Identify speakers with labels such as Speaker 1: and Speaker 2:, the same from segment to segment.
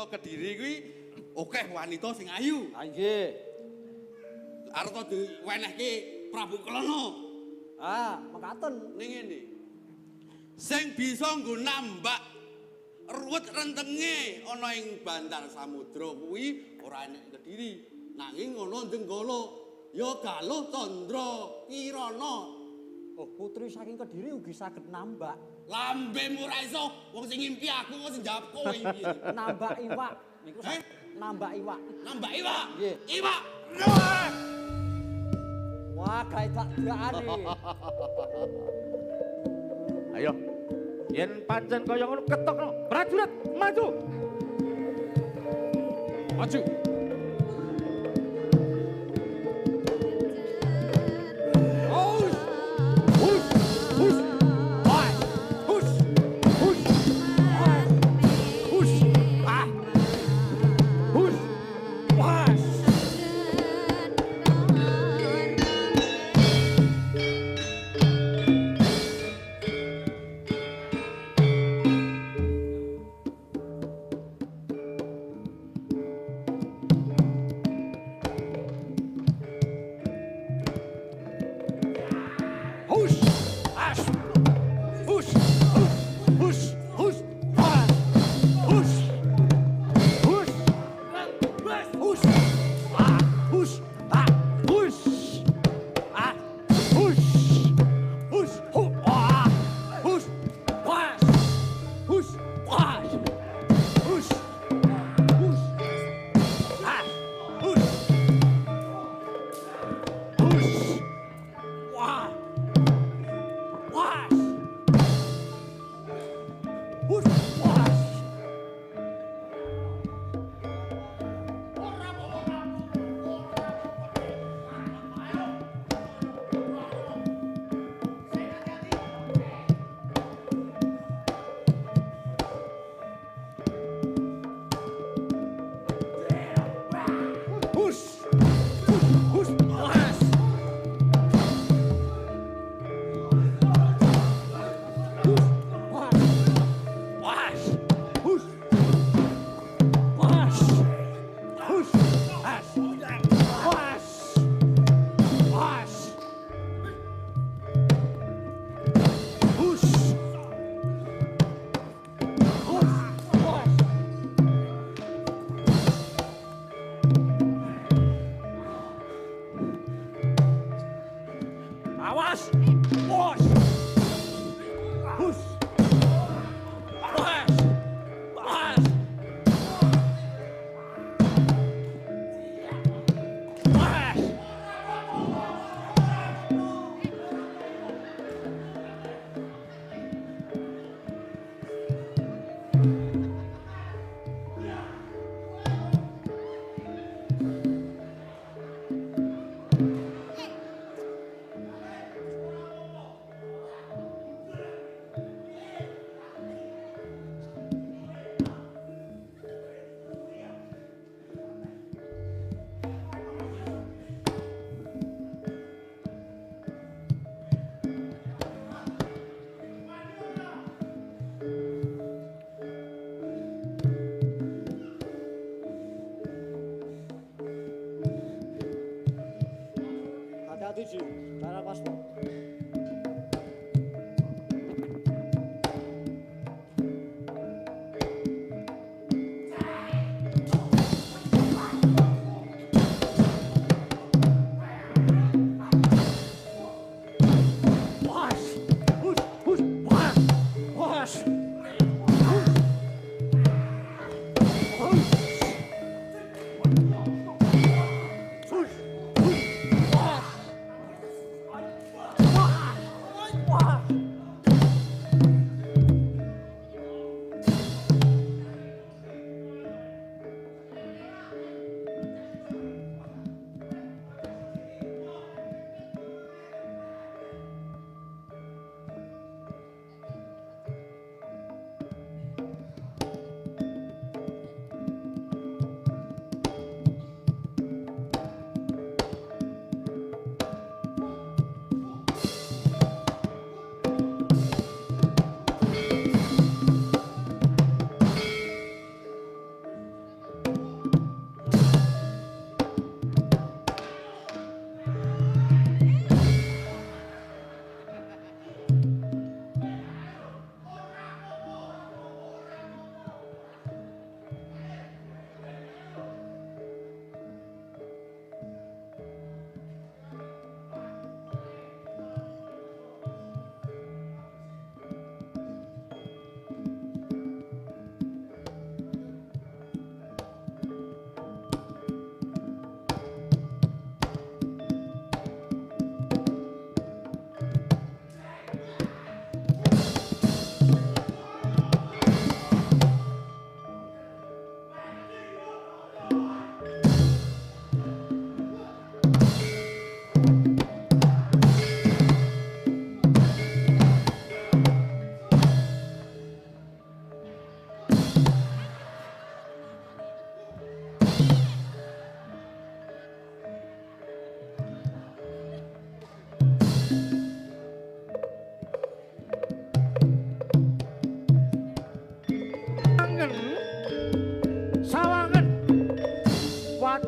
Speaker 1: ana Kediri kuwi akeh wanita sing ayu.
Speaker 2: Ah nggih.
Speaker 1: Arep to diwenehke Prabu Kelana.
Speaker 2: Ah, mekaten.
Speaker 1: Ning ngene. Sing bisa nggo nambak ruwet rentenge ana ing Bandar Samudra kuwi ora enek Kediri, nanging ana Jenggala. Ya Galuh Candra Kirana.
Speaker 2: Oh, putri saking Kediri ugi saged nambak.
Speaker 1: Lambemu ora iso, wong sing ngimpi aku kok sing jawab kowe iki.
Speaker 2: Nambak iwak. Niku nambak iwak.
Speaker 1: Nambak iwak.
Speaker 2: Nggih.
Speaker 1: Iwak.
Speaker 2: Wah, gawe tak dakane.
Speaker 3: Ayo. Yen pancen kaya ngono ketokno. Prajurit maju. Maju.
Speaker 2: Hati-hati, Ji. Cara pas. Wah!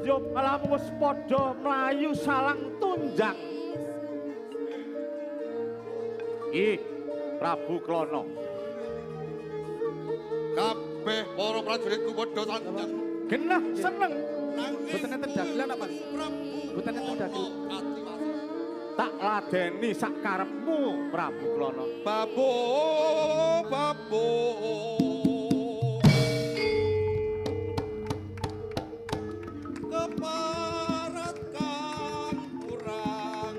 Speaker 3: sedya malamu wis padha mlayu salang tunjang. Ih, Prabu Klana.
Speaker 1: Kabeh para prajuritku padha sanjang.
Speaker 3: Genah seneng.
Speaker 2: Boten enten dagelan apa? Boten enten dagel.
Speaker 3: Tak ladeni sak karepmu, Prabu Klana.
Speaker 1: Babo, babo. Keparat kang kurang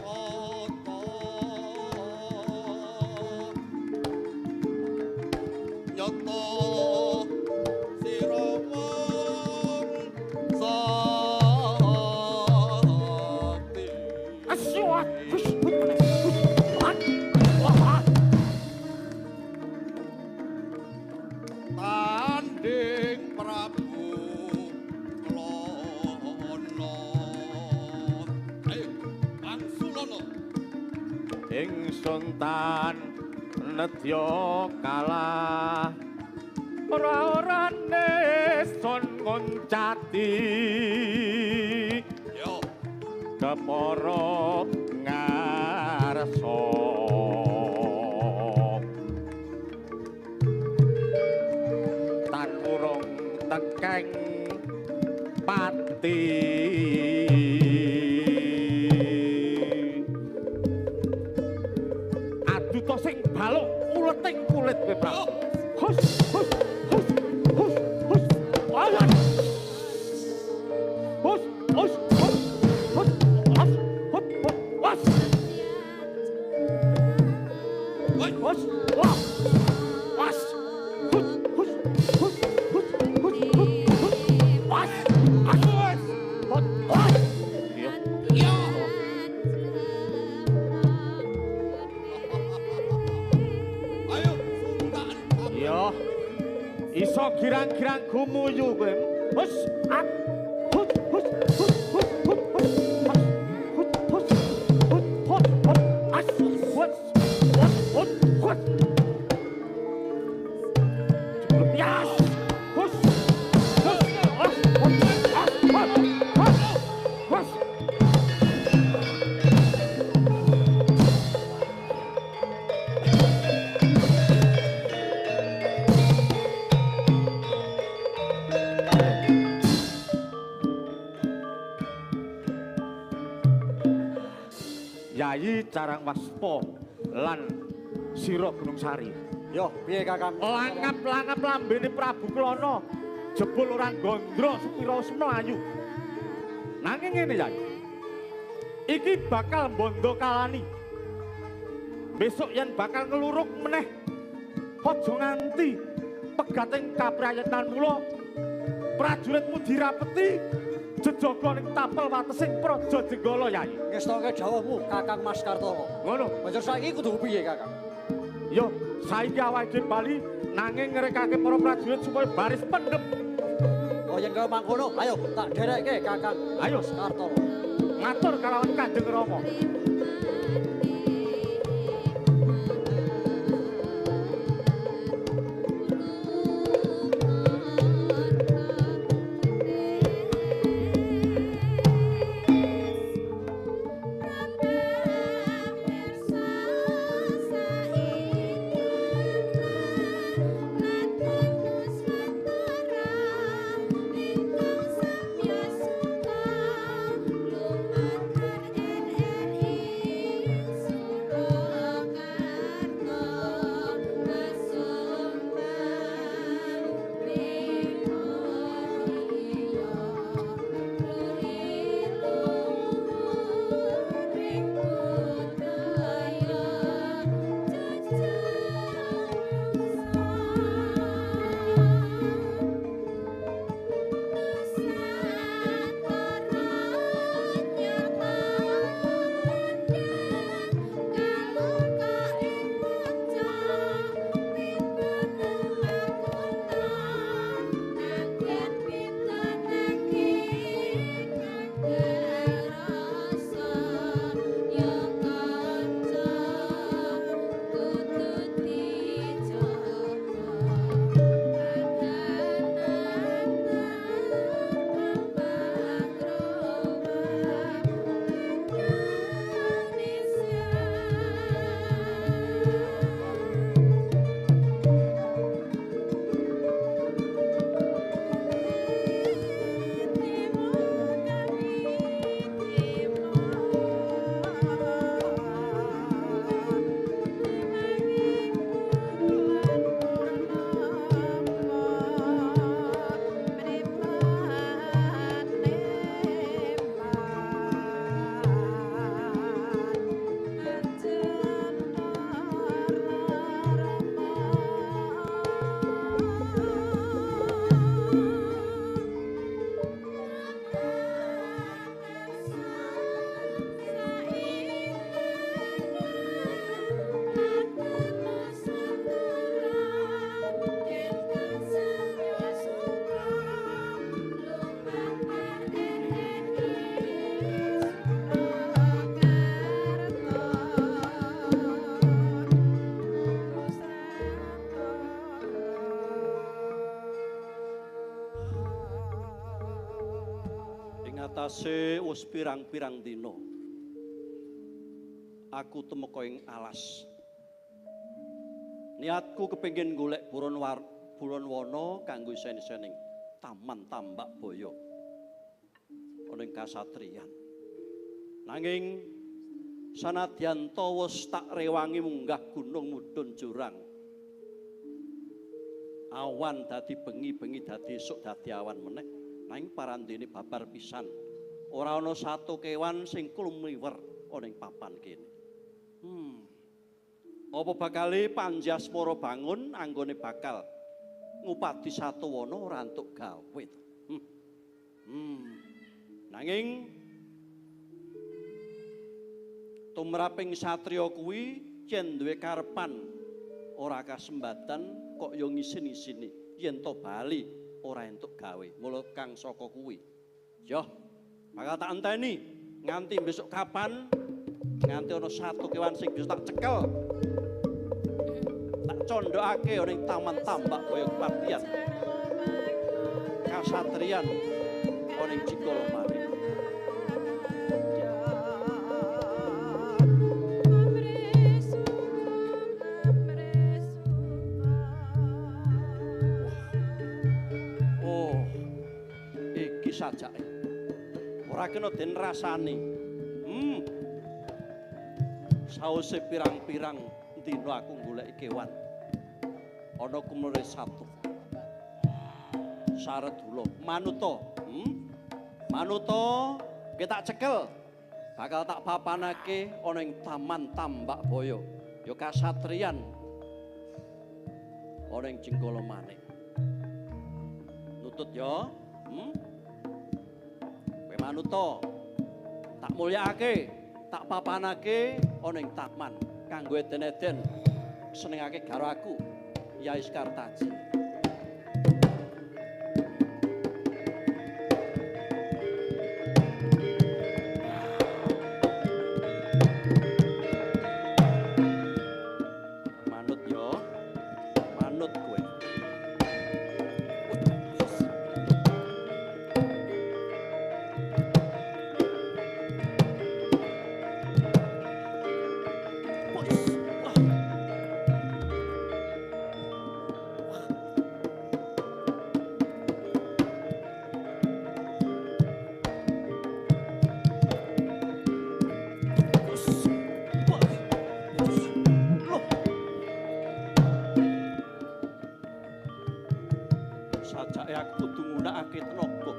Speaker 1: otot. Nyoto sira wong sakti.
Speaker 3: Asyuat.
Speaker 1: Tanding Prabu Klana. Ayo, Angsulana.
Speaker 3: Ingsun tan nedya kalah. Ora-orane son ngoncati.
Speaker 1: Yo,
Speaker 3: Kepara ngarsa. Tan urung tekeng pati. Aduta sing baluk uleting kulit kowe, Prabu. Hus, hus, hus, hus, hus. Ayan. Hus, hus, hus, hus, hus, hus, hus.
Speaker 1: woi,
Speaker 3: Hus, wah. Hus, hus, hus, hus, hus, hus, hus, hus. Hus, hus, hus, hus. Iya.
Speaker 1: yo. Ayo, Sultan.
Speaker 3: Iya. Iso girang-girang gumuyu kowe. Hus, at. Hus, hus, hus, hus, hus, hus. Hus, hus, hus, hus, hus. As, hus, hus, hus, hus. Cukup, yas. Hus, hus, hus, hus, hus, hus, hus. Yayi Carangwaspa lan Sira Gunung Sari.
Speaker 2: Yo, piye Kakang?
Speaker 3: Langap-langap lambene Prabu Klana jebul ora gondro supira mlayu. Nanging ngene Yayi. Iki bakal bondo kalani. Besok yen bakal ngeluruk meneh. Aja nganti pegating kaprayetan mula prajuritmu dirapeti jejaga ning tapel watesing Praja Jenggala Yayi.
Speaker 2: Ngestoke dawuhmu Kakang Mas Kartolo.
Speaker 3: Ngono.
Speaker 2: Banjur saiki kudu piye Kakang?
Speaker 3: Yo, saiki awake dhewe bali nanging ngrekake para prajurit supaya baris pendem.
Speaker 2: Oh yen kaya mangkono, ayo tak derekke Kakang.
Speaker 3: Ayo.
Speaker 2: Mas Kartolo.
Speaker 3: Matur kalawan Kanjeng Rama.
Speaker 4: Sawetawase wis pirang-pirang dina aku temeka ing alas. Niatku kepengin golek buron wana kanggo sen-sening Taman Tambak Baya ana ing kasatriyan. Nanging sanadyan wis tak rewangi munggah gunung mudhun jurang. Awan dadi bengi dadi esuk dadi awan meneh. Nanging parandene babar pisan. Ora ana satu kewan sing klumiwer ana ing papan kene. Apa bakale Panjasmara bangun anggone bakal ngupadi Satuwana ora entuk gawe. Nanging tumraping satriya kuwi yen duwe karepan ora kasembatan kok yo ngisin-isini yen to bali ora entuk gawe. Mula kang saka kuwi. Yo, bakal tak enteni nganti besok kapan nganti ana satu kewan sing bisa tak cekel. Tak condhokake ana ing Taman Tambak Baya Kepatihan. Kasatriyan ana ing Cikolomane. Sajake ora kena den rasani. Sause pirang-pirang dina aku golek kewan ana kumure satu Saredula manuta. Manuta ge tak cekel bakal tak papanake ana ing Taman Tambak Baya ya kasatriyan ana ing Cikolomane. Nutut ya. Manuta tak mulyakake, tak papanake ana ing taman kanggo eden-eden senengake karo aku Yai Sekartaji. Manut yo, manut kowe. Sajake aku kudu nggunakake tenaga.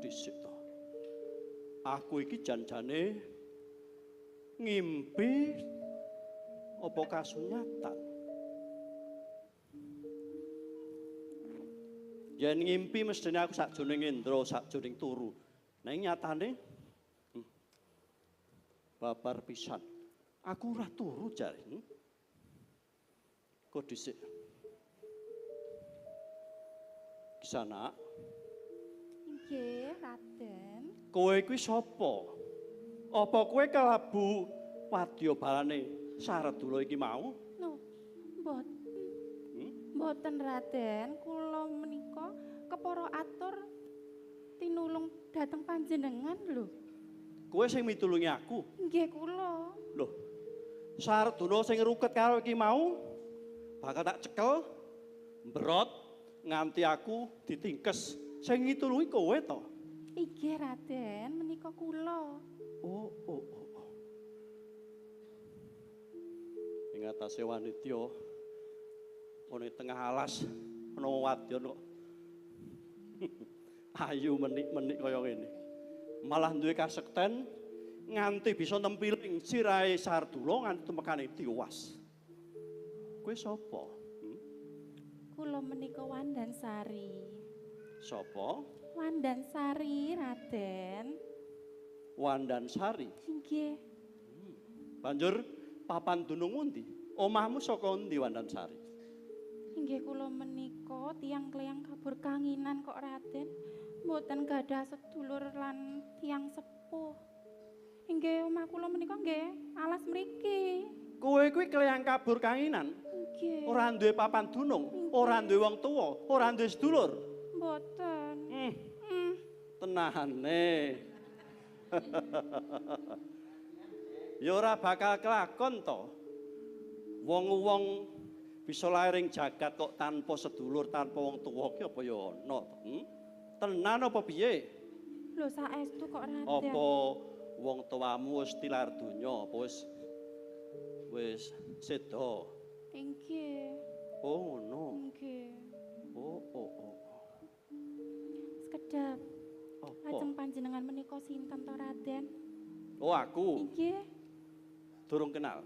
Speaker 4: Dhisik to. Aku iki janjane ngimpi apa kasunyatan. Yen ngimpi mestine aku sakjroning Indra, sakjroning turu. Ning nyatane babar pisan. Aku ora turu jare. Kok dhisik. Kisana.
Speaker 5: Nggih, Raden.
Speaker 4: Kowe kuwi sapa? Apa kowe kelabu wadya balane Saradula iki mau?
Speaker 5: No, mboten. Mboten Raden, kula menika kepara atur tinulung dhateng panjenengan lho.
Speaker 4: Kowe sing mitulungi aku.
Speaker 5: Nggih kula.
Speaker 4: Loh, Saradula sing ruket karo iki mau bakal tak cekel, mberot nganti aku ditingkes. Sing mitulungi kowe to?
Speaker 5: Inggih Raden, menika kula.
Speaker 4: Oh. Ing atase wanitya ana tengah alas ana wadya kok. Ayu menik-menik kaya ngene. Malah duwe kasekten nganti bisa nempiling sirahe Saradula nganti temekane tiwas. Kowe sapa?
Speaker 5: Kula menika Wandansari.
Speaker 4: Sapa?
Speaker 5: Wandansari Raden.
Speaker 4: Wandansari.
Speaker 5: Inggih.
Speaker 4: Banjur papan dunung pundi? Omahmu saka endi Wandansari?
Speaker 5: Inggih kula menika tiyang kleyang kabur kanginan kok Raden. Mboten gadah sedulur lan tiyang sepuh. Inggih omah kula menika nggih alas mriki.
Speaker 4: Kowe kuwi kleyang kabur kanginan?
Speaker 5: Nggih.
Speaker 4: Ora duwe papan dunung, ora duwe wong tuwa, ora duwe sedulur.
Speaker 5: Mboten.
Speaker 4: Tenane. Ya ora bakal kelakon to. Wong-wong bisa lair ing jagat kok tanpa sedulur, tanpa wong tuwa ki apa ya ana to? Tenan apa piye?
Speaker 5: Lho saestu kok Raden.
Speaker 4: Apa wong tuamu wis tilar donya apa wis seda?
Speaker 5: Inggih.
Speaker 4: Oh ngono.
Speaker 5: Nggih.
Speaker 4: Oh.
Speaker 5: Sekedap.
Speaker 4: Apa?
Speaker 5: Lajeng panjenengan menika sinten to Raden?
Speaker 4: Oh aku
Speaker 5: Inggih.
Speaker 4: durung kenal.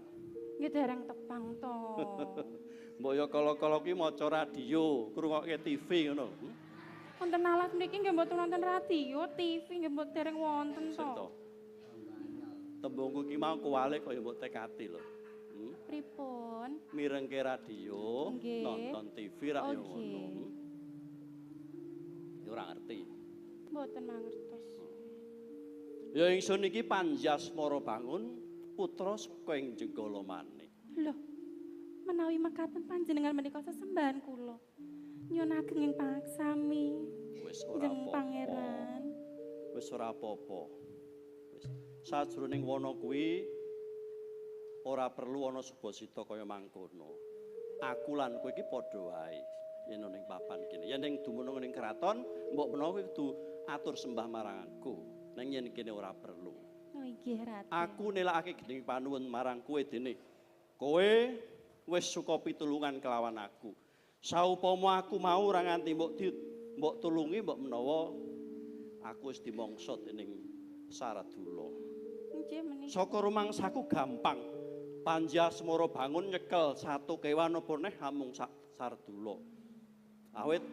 Speaker 5: Nggih dereng tepang to.
Speaker 4: Mbok ya kala-kala ki maca radio, ngrungokke TV ngono.
Speaker 5: Wonten alas mriki nggih mboten wonten radio, TV nggih mboten dereng wonten to.
Speaker 4: Seto. Tembungku ki mau kuwale kaya mbok tekati lho.
Speaker 5: Pripun?
Speaker 4: Mirengke radio,
Speaker 5: Nggih.
Speaker 4: nonton TV ra ya
Speaker 5: Oh,
Speaker 4: ngono.
Speaker 5: nggih.
Speaker 4: Ya ora ngerti.
Speaker 5: Mboten mangertos.
Speaker 4: Ya ingsun iki Panjasmara Bangun, putra saka ing Jenggala Manik.
Speaker 5: Lho, menawi mekaten panjenengan menika sesembahan kula. Nyuwun ageng ing pangsami.
Speaker 4: Wis ora
Speaker 5: Jeng
Speaker 4: apa-apa.
Speaker 5: pangeran.
Speaker 4: Wis ora apa-apa. Wis sajroning wana kuwi ora perlu ana subasita kaya mangkono. Aku lan kowe iki padha wae yen ning papan kene. Yen ning dumunung ning kraton, mbok menawa kowe kudu atur sembah marang aku. Ning yen kene ora perlu.
Speaker 5: Oh inggih Raden.
Speaker 4: Aku nelakake gending panuwun marang kowe dene. Kowe wis suka pitulungan kelawan aku. Saupama aku mau ora nganti mbok tulungi mbok menawa aku wis dimangsa dening Saradula.
Speaker 5: Nggih menika.
Speaker 4: Saka rumangsaku gampang. Panjasmara Bangun nyekel satu kewan apa neh amung Saradula. Awit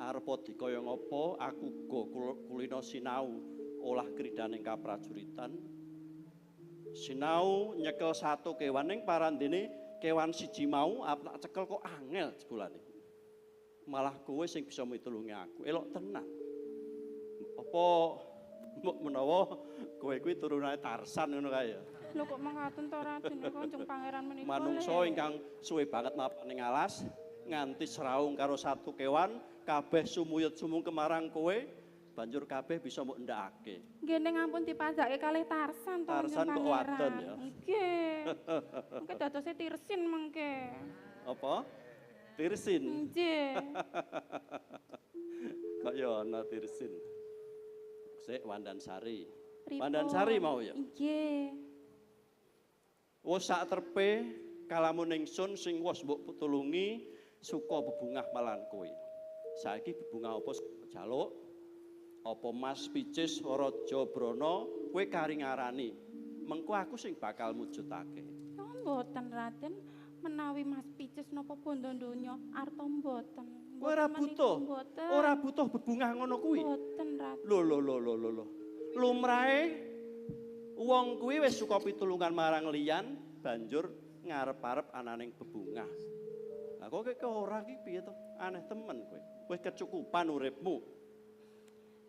Speaker 4: arep dikaya ngapa aku uga kulina sinau olah kridaning kaprajuritan. Sinau nyekel satu kewan ning parandene kewan siji mau tak cekel kok angel jebulane. Malah kowe sing bisa mitulungi aku. Elok tenan. Apa mbok menawa kowe kuwi turunane Tarsan ngono kae ya.
Speaker 5: Lho kok mangkaten to Raden Kanjeng Pangeran menika.
Speaker 4: Manungsa ingkang suwe banget mapan ning alas nganti seraung karo satu kewan kabeh sumuyut sumung kemarang kowe banjur kabeh bisa mbok ndakake.
Speaker 5: Nggih ning ampun dipajake kalih Tarsan to.
Speaker 4: Tarsan
Speaker 5: Kanjeng
Speaker 4: kok wadon
Speaker 5: Pangeran.
Speaker 4: ya?
Speaker 5: Nggih. Mengke dadose Tirsin mengke.
Speaker 4: Apa? Tirsin.
Speaker 5: Nggih.
Speaker 4: Kok ya ana Tirsin. Sik Wandansari.
Speaker 5: Pripun?
Speaker 4: Wandansari mau ya.
Speaker 5: Nggih.
Speaker 4: Wes sak trepe kalamun ingsun sing wis mbok tulungi suka bebungah malan kowe. Saiki bebungah apa jaluk? Apa Mas Picis Raja Brana kowe kari ngarani. Mengko aku sing bakal mujudake.
Speaker 5: Oh mboten Raden, menawi Mas Picis napa bondo donya arta mboten.
Speaker 4: Kowe ora butuh. Ora butuh bebungah ngono kuwi.
Speaker 5: Mboten Raden.
Speaker 4: Lho. Lumrahe wong kuwi wis suka pitulungan marang liyan banjur ngarep-arep ananing bebungah. Lah kok ora ki piye to? Aneh temen kowe. Wis kecukupan uripmu.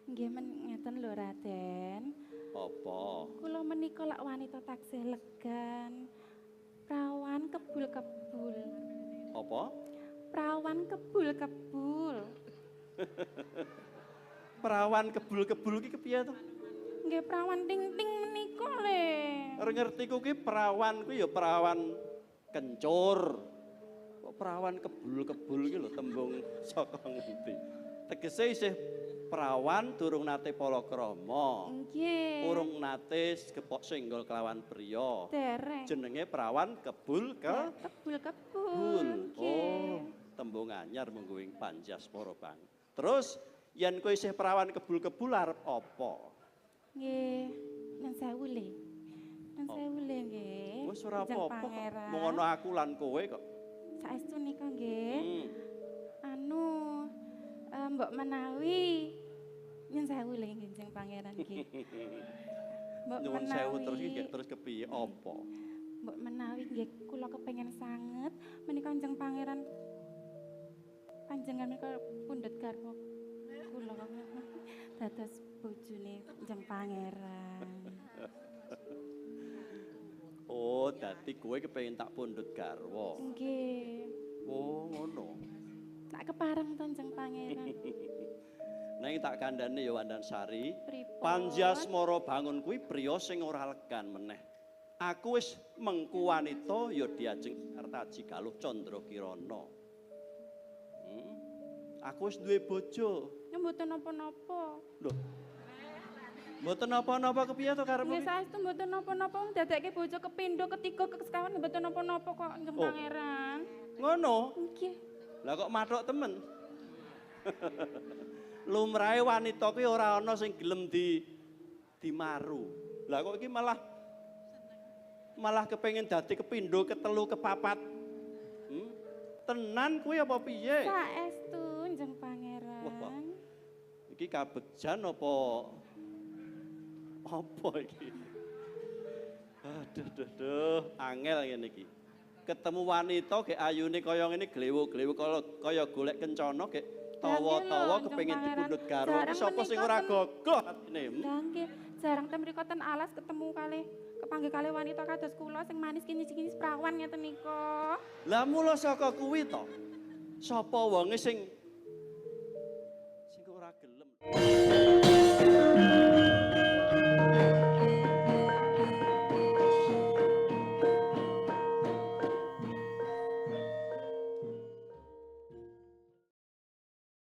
Speaker 5: Nggih ngeten lho Raden.
Speaker 4: Apa?
Speaker 5: Kula menika lak wanita taksih legan. Prawan kebul-kebul.
Speaker 4: Apa?
Speaker 5: Prawan kebul-kebul.
Speaker 4: Perawan kebul-kebul ki kepiye to?
Speaker 5: Nggih prawan ting-ting menika le.
Speaker 4: Ora ngerti ku ki perawan ku ya perawan kencur. Kok perawan kebul-kebul ki lho tembung saka ngendi? Tegese isih perawan durung nate palakrama.
Speaker 5: Nggih.
Speaker 4: Urung nate gepok senggol kelawan priya.
Speaker 5: Dereng.
Speaker 4: Jenenge perawan kebul-kebul.
Speaker 5: Kebul-kebul.
Speaker 4: Oh, tembung anyar munggo ing Panjaspara Bang. Terus yen kowe isih perawan kebul-kebul arep apa?
Speaker 5: Nggih, nyun sewu le. Nyun sewu le nggih.
Speaker 4: Wis ora
Speaker 5: Kanjeng
Speaker 4: apa-apa kok.
Speaker 5: Pangeran.
Speaker 4: Mung ana aku lan kowe kok.
Speaker 5: Saestu nika nggih.
Speaker 4: Hmm.
Speaker 5: Anu mbok menawi nyun sewu le Kanjeng Pangeran nggih. Mbok
Speaker 4: Nyuwun sewu
Speaker 5: menawi
Speaker 4: terus iki terus kepiye apa?
Speaker 5: Mbok menawi nggih kula kepengin sanget menika Kanjeng Pangeran panjenengan menika pundhut garwa kula dados bojone Kanjeng Pangeran.
Speaker 4: Oh, dadi kowe kepengin tak pundhut garwa.
Speaker 5: Nggih.
Speaker 4: Oh, ngono.
Speaker 5: Tak kepareng to Kanjeng Pangeran.
Speaker 4: Nang tak kandhane ya Wandansari.
Speaker 5: Pripun?
Speaker 4: Panjasmara bangun kuwi priya sing ora legan meneh. Aku wis mengku wanita ya diajeng Kartaji Galuh Candrakirana. Aku wis duwe bojo.
Speaker 5: Ya mboten napa-napa.
Speaker 4: Lho. Mboten napa-napa kepiye to karepmu?
Speaker 5: Nggih saestu mboten napa-napa wong dadekke bojo kepindho ketiga kesekawan mboten napa-napa kok Kanjeng
Speaker 4: Oh.
Speaker 5: Pangeran.
Speaker 4: Ngono.
Speaker 5: Nggih.
Speaker 4: Lah kok mathok temen. Lumrahe wanita kuwi ora ana sing gelem dimaru. Lah kok iki malah kepengin dadi kepindho, ketelu, kepapat. Tenan kuwi apa piye?
Speaker 5: Saestu Kanjeng Pangeran.
Speaker 4: Wah. Iki kabegjan apa iki? Aduh, angel ngene iki. Ketemu wanita ge ayune kaya ngene glewo-glewo kaya golek kencana ge tawa-tawa kepengin dipundhut garwa. Iki sapa sing ora gagah atine?
Speaker 5: Nggih, jarang ten mriko ten alas ketemu kalih kepanggih kalih wanita kados kula sing manis kinis-kinis prawan ngeten nika.
Speaker 4: Lah mula saka kuwi to. Sapa wonge sing ora gelem?